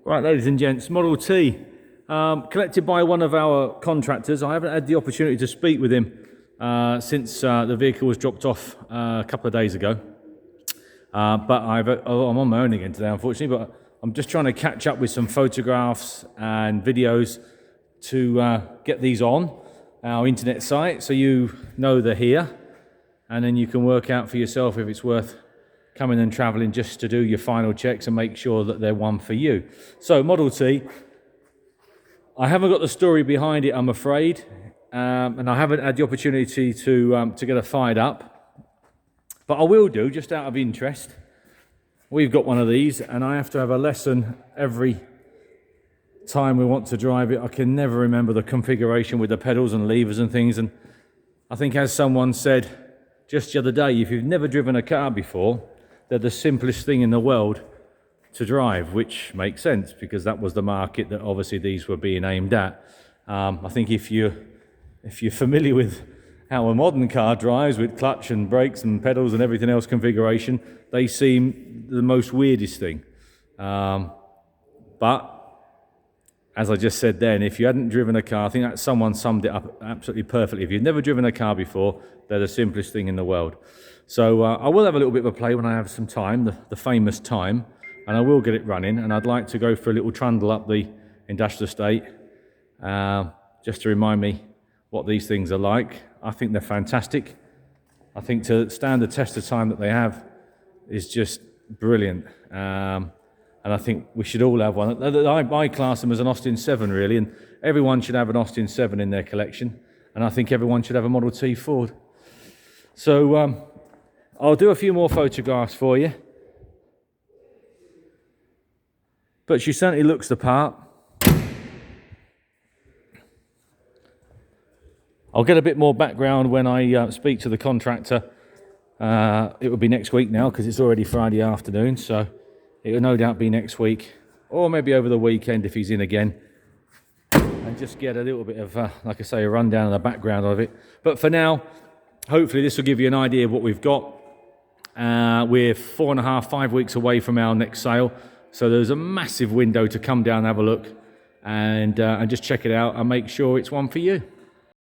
Right, ladies and gents, Model T, collected by one of our contractors. I haven't had the opportunity to speak with him since the vehicle was dropped off a couple of days ago. But I'm on my own again today, unfortunately, but I'm just trying to catch up with some photographs and videos to get these on our internet site so you know they're here, and then you can work out for yourself if it's worth coming and travelling just to do your final checks and make sure that they're one for you. So Model T, I haven't got the story behind it, I'm afraid, and I haven't had the opportunity to get it fired up, but I will do, just out of interest. We've got one of these, and I have to have a lesson every time we want to drive it. I can never remember the configuration with the pedals and levers and things, and I think, as someone said just the other day, if you've never driven a car before, they're the simplest thing in the world to drive, which makes sense because that was the market that obviously these were being aimed at. I think if you're familiar with how a modern car drives with clutch and brakes and pedals and everything else configuration, they seem the most weirdest thing. But as I just said then, if you hadn't driven a car, I think that someone summed it up absolutely perfectly. If you've never driven a car before, they're the simplest thing in the world. So I will have a little bit of a play when I have some time, the famous time, and I will get it running. And I'd like to go for a little trundle up the industrial estate, just to remind me what these things are like. I think they're fantastic. I think to stand the test of time that they have is just brilliant. And I think we should all have one. I class them as an Austin 7, really, and everyone should have an Austin 7 in their collection. And I think everyone should have a Model T Ford. So I'll do a few more photographs for you. But she certainly looks the part. I'll get a bit more background when I speak to the contractor. It will be next week now because it's already Friday afternoon, so it will no doubt be next week, or maybe over the weekend if he's in again, and just get a little bit of, like I say, a rundown of the background of it. But for now, hopefully this will give you an idea of what we've got. We're 4.5, 5 weeks away from our next sale, so there's a massive window to come down and have a look and just check it out and make sure it's one for you.